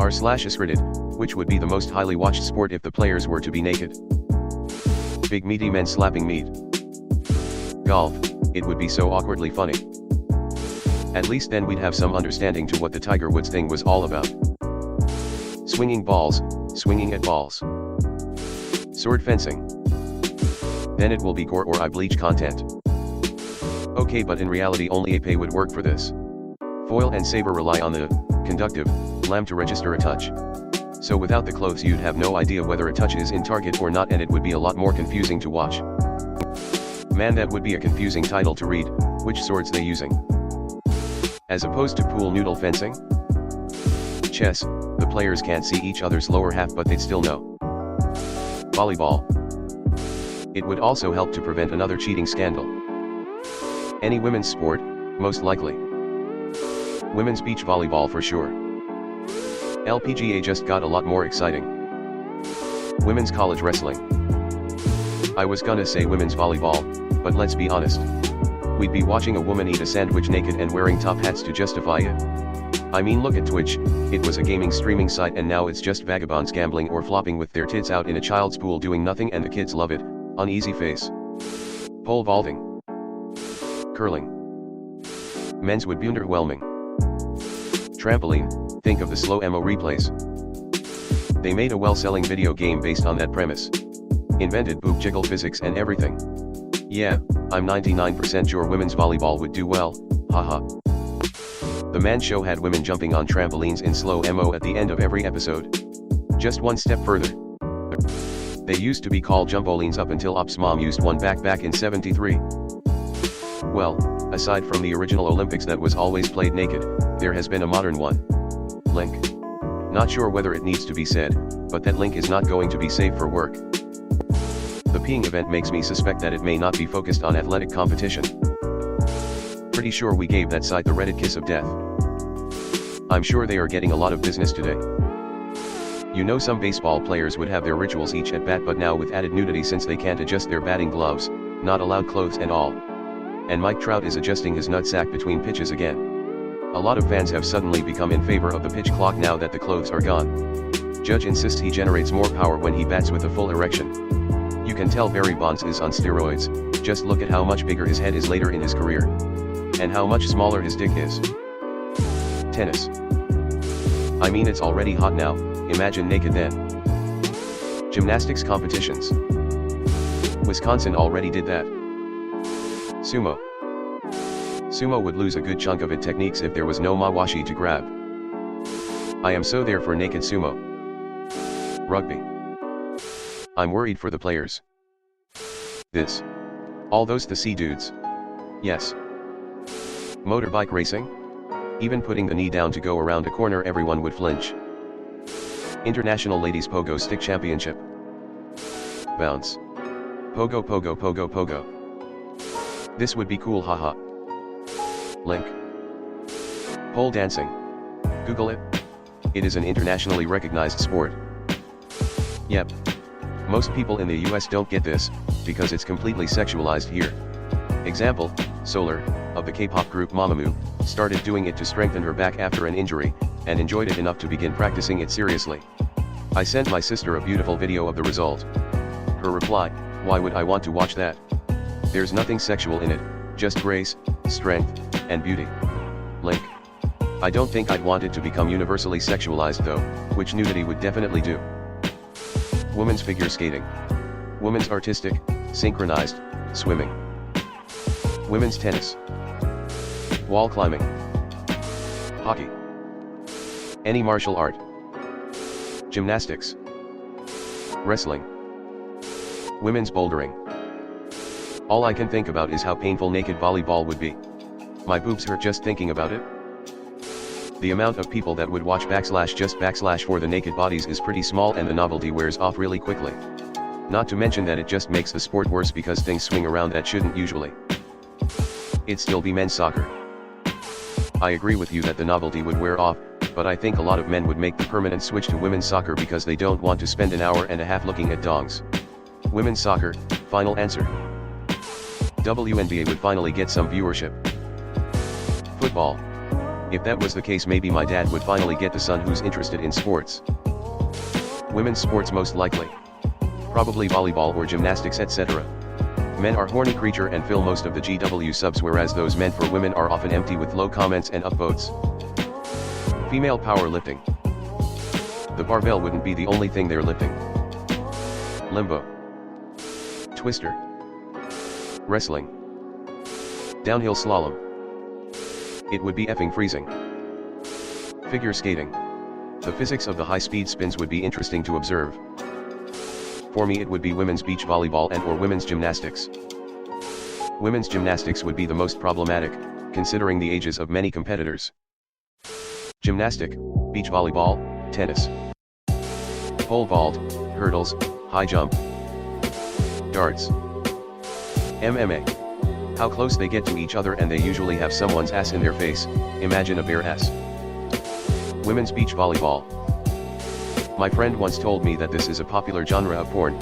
r/askreddit, which would be the most highly watched sport if the players were to be naked? Big meaty men slapping meat. Golf, it would be so awkwardly funny. At least then we'd have some understanding to what the Tiger Woods thing was all about. Swinging balls, swinging at balls. Sword fencing. Then it will be gore or eye bleach content. Okay, but in reality only épée would work for this. Foil and saber rely on the conductive lamb to register a touch. So without the clothes you'd have no idea whether a touch is in target or not, and it would be a lot more confusing to watch. Man, that would be a confusing title to read. Which swords they using? As opposed to pool noodle fencing? Chess, the players can't see each other's lower half but they'd still know. Volleyball. It would also help to prevent another cheating scandal. Any women's sport, most likely. Women's beach volleyball for sure. LPGA just got a lot more exciting. Women's college wrestling. I was gonna say women's volleyball, but let's be honest. We'd be watching a woman eat a sandwich naked and wearing top hats to justify it. I mean, look at Twitch, it was a gaming streaming site and now it's just vagabonds gambling or flopping with their tits out in a child's pool doing nothing and the kids love it. Uneasy face. Pole vaulting. Curling. Men's would be underwhelming. Trampoline, think of the slow-mo replays. They made a well-selling video game based on that premise. Invented boob jiggle physics and everything. Yeah, I'm 99% sure women's volleyball would do well, haha. The man show had women jumping on trampolines in slow-mo at the end of every episode. Just one step further. They used to be called jumpolines up until Ops Mom used one back in '73. Well, aside from the original Olympics that was always played naked, there has been a modern one. Link. Not sure whether it needs to be said, but that link is not going to be safe for work. The peeing event makes me suspect that it may not be focused on athletic competition. Pretty sure we gave that site the Reddit kiss of death. I'm sure they are getting a lot of business today. You know, some baseball players would have their rituals each at bat, but now with added nudity since they can't adjust their batting gloves, not allowed clothes and all. And Mike Trout is adjusting his nutsack between pitches again. A lot of fans have suddenly become in favor of the pitch clock now that the clothes are gone. Judge insists he generates more power when he bats with a full erection. You can tell Barry Bonds is on steroids, just look at how much bigger his head is later in his career. And how much smaller his dick is. Tennis. I mean, it's already hot now, imagine naked then. Gymnastics competitions. Wisconsin already did that. Sumo. Sumo would lose a good chunk of its techniques if there was no mawashi to grab. I am so there for naked sumo. Rugby. I'm worried for the players. This. All those the sea dudes. Yes. Motorbike racing? Even putting the knee down to go around a corner everyone would flinch. International Ladies Pogo Stick Championship. Bounce. Pogo pogo pogo pogo. This would be cool, haha. Link. Pole dancing. Google it. It is an internationally recognized sport. Yep. Most people in the US don't get this, because it's completely sexualized here. Example, Solar, of the K-pop group Mamamoo, started doing it to strengthen her back after an injury, and enjoyed it enough to begin practicing it seriously. I sent my sister a beautiful video of the result. Her reply, why would I want to watch that? There's nothing sexual in it, just grace, strength, and beauty. Link. I don't think I'd want it to become universally sexualized though, which nudity would definitely do. Women's figure skating. Women's artistic, synchronized, swimming. Women's tennis. Wall climbing. Hockey. Any martial art. Gymnastics. Wrestling. Women's bouldering. All I can think about is how painful naked volleyball would be. My boobs hurt just thinking about it. The amount of people that would watch / for the naked bodies is pretty small, and the novelty wears off really quickly. Not to mention that it just makes the sport worse because things swing around that shouldn't usually. It'd still be men's soccer. I agree with you that the novelty would wear off, but I think a lot of men would make the permanent switch to women's soccer because they don't want to spend an hour and a half looking at dongs. Women's soccer, final answer. WNBA would finally get some viewership. Football. If that was the case, maybe my dad would finally get the son who's interested in sports. Women's sports most likely. Probably volleyball or gymnastics, etc. Men are horny creature and fill most of the GW subs, whereas those meant for women are often empty with low comments and upvotes. Female powerlifting. The barbell wouldn't be the only thing they're lifting. Limbo. Twister. Wrestling. Downhill slalom. It would be effing freezing. Figure skating. The physics of the high-speed spins would be interesting to observe. For me it would be women's beach volleyball and or women's gymnastics. Women's gymnastics would be the most problematic, considering the ages of many competitors. Gymnastic, beach volleyball, tennis. Pole vault, hurdles, high jump. Darts. MMA. How close they get to each other, and they usually have someone's ass in their face, imagine a bare ass. Women's beach volleyball. My friend once told me that this is a popular genre of porn.